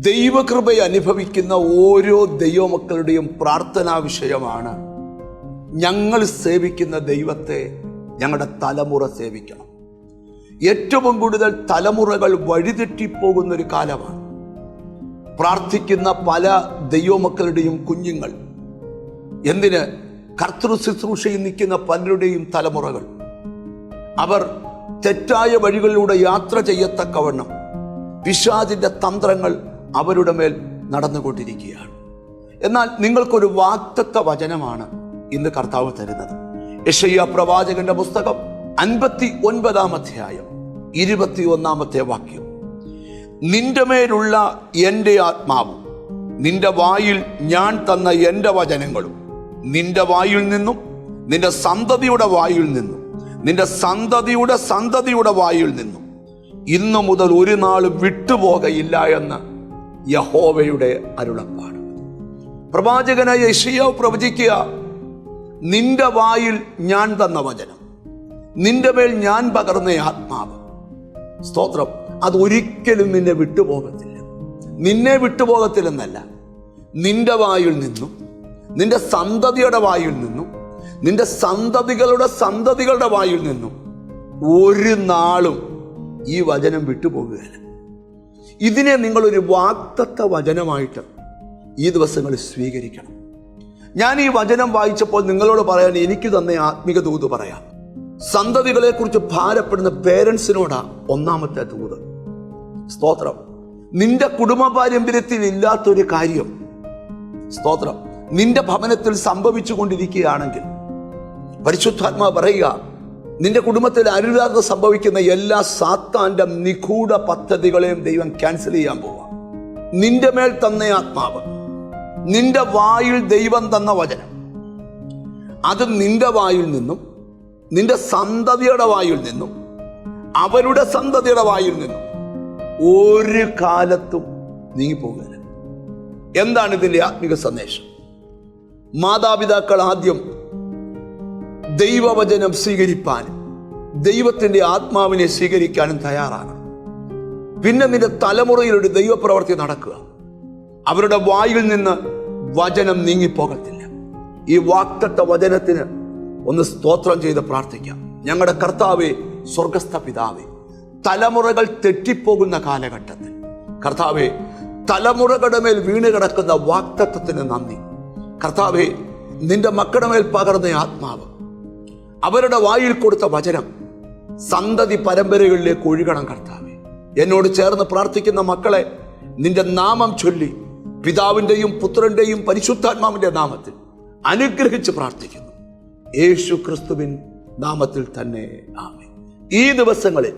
ദൈവകൃപയെ അനുഭവിക്കുന്ന ഓരോ ദൈവമക്കളുടെയും പ്രാർത്ഥനാ വിഷയമാണ്, ഞങ്ങൾ സേവിക്കുന്ന ദൈവത്തെ ഞങ്ങളുടെ തലമുറ സേവിക്കണം. ഏറ്റവും കൂടുതൽ തലമുറകൾ വഴിതെറ്റിപ്പോകുന്നൊരു കാലമാണ്. പ്രാർത്ഥിക്കുന്ന പല ദൈവമക്കളുടെയും കുഞ്ഞുങ്ങൾ, എന്തിന് കർത്തൃ ശുശ്രൂഷയിൽ നിൽക്കുന്ന പലരുടെയും തലമുറകൾ, അവർ തെറ്റായ വഴികളിലൂടെ യാത്ര ചെയ്യത്തക്കവണ്ണം പിശാചിന്റെ തന്ത്രങ്ങൾ അവരുടെ മേൽ നടന്നുകൊണ്ടിരിക്കുകയാണ്. എന്നാൽ നിങ്ങൾക്കൊരു വാഗ്ദത്ത വചനമാണ് ഇന്ന് കർത്താവ് തരുന്നത്. യെശയ്യാ പ്രവാചകന്റെ പുസ്തകം 59-ാം അധ്യായം 21-ാമത്തെ വാക്യം: നിന്റെ മേലുള്ള എൻ്റെ ആത്മാവും നിന്റെ വായിൽ ഞാൻ തന്ന എൻ്റെ വചനങ്ങളും നിന്റെ വായിൽ നിന്നും നിന്റെ സന്തതിയുടെ വായിൽ നിന്നും നിന്റെ സന്തതിയുടെ സന്തതിയുടെ വായിൽ നിന്നും ഇന്നു മുതൽ ഒരു നാളും വിട്ടുപോകയില്ല എന്ന് യഹോവയുടെ അരുളപ്പാട്. പ്രവാചകനായ യെശയ്യാവ് പ്രവചിക്കുക, നിന്റെ വായിൽ ഞാൻ തന്ന വചനം, നിന്റെ മേൽ ഞാൻ പകർന്ന ആത്മാവ്, സ്തോത്രം, അതൊരിക്കലും നിന്നെ വിട്ടുപോകത്തില്ല. നിന്നെ വിട്ടുപോകത്തില്ലെന്നല്ല, നിന്റെ വായിൽ നിന്നും നിന്റെ സന്തതിയുടെ വായിൽ നിന്നും നിന്റെ സന്തതികളുടെ സന്തതികളുടെ വായിൽ നിന്നും ഒരു നാളും ഈ വചനം വിട്ടുപോകുകയില്ല. ഇതിനെ നിങ്ങളൊരു വാഗ്ദത്ത വചനമായിട്ട് ഈ ദിവസങ്ങളിൽ സ്വീകരിക്കണം. ഞാൻ ഈ വചനം വായിച്ചപ്പോൾ നിങ്ങളോട് പറയാൻ എനിക്ക് തന്നെ ആത്മിക ദൂത് പറയാം. സന്തതികളെ കുറിച്ച് ഭാരപ്പെടുന്ന പേരൻസിനോടാ ഒന്നാമത്തെ ദൂത്. സ്തോത്രം, നിന്റെ കുടുംബ പാരമ്പര്യത്തിൽ ഇല്ലാത്തൊരു കാര്യം, സ്തോത്രം, നിന്റെ ഭവനത്തിൽ സംഭവിച്ചു കൊണ്ടിരിക്കുകയാണെങ്കിൽ പരിശുദ്ധാത്മാവ് പറയുക, നിന്റെ കുടുംബത്തിൽ അരുതാതെ സംഭവിക്കുന്ന എല്ലാ സാത്താന്റെ നിഗൂഢ പദ്ധതികളെയും ദൈവം ക്യാൻസൽ ചെയ്യാൻ പോവാം. നിന്റെ മേൽ തന്ന ആത്മാവ്, നിന്റെ വായിൽ ദൈവം തന്ന വചനം, അത് നിന്റെ വായിൽ നിന്നും നിന്റെ സന്തതിയുടെ വായിൽ നിന്നും അവരുടെ സന്തതിയുടെ വായിൽ നിന്നും ഒരു കാലത്തും നീങ്ങിപ്പോകുക. എന്താണ് ഇതിന്റെ ആത്മിക സന്ദേശം? മാതാപിതാക്കൾ ആദ്യം ദൈവവചനം സ്വീകരിപ്പാനും ദൈവത്തിന്റെ ആത്മാവിനെ സ്വീകരിക്കാനും തയ്യാറാകണം. പിന്നെ നിന്റെ തലമുറയിലൊരു ദൈവപ്രവൃത്തി നടക്കുക. അവരുടെ വായിൽ നിന്ന് വചനം നീങ്ങിപ്പോകത്തില്ല. ഈ വാഗ്ദത്ത വചനത്തിന് ഒന്ന് സ്തോത്രം ചെയ്ത് പ്രാർത്ഥിക്കാം. ഞങ്ങളുടെ കർത്താവേ, സ്വർഗസ്ഥ പിതാവേ, തലമുറകൾ തെറ്റിപ്പോകുന്ന കാലഘട്ടത്തിൽ കർത്താവേ, തലമുറകളുടെ മേൽ വീണ് കിടക്കുന്ന വാഗ്ദത്തത്തിന് നന്ദി. കർത്താവേ, നിന്റെ മക്കളുടെ മേൽ പകർന്ന ആത്മാവ്, അവരുടെ വായിൽ കൊടുത്ത വചനം സന്തതി പരമ്പരകളിലേക്ക് ഒഴുകണം. കർത്താവേ, എന്നോട് ചേർന്ന് പ്രാർത്ഥിക്കുന്ന മക്കളെ നിന്റെ നാമം ചൊല്ലി പിതാവിൻ്റെയും പുത്രന്റെയും പരിശുദ്ധാത്മാവിന്റെ നാമത്തിൽ അനുഗ്രഹിച്ച് പ്രാർത്ഥിക്കുന്നു. യേശു ക്രിസ്തുവിൻ നാമത്തിൽ തന്നെ ആമേൻ. ഈ ദിവസങ്ങളിൽ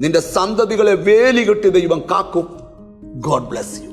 നിന്റെ സന്തതികളെ വേലി കെട്ടി ദൈവം കാക്കും. God bless you.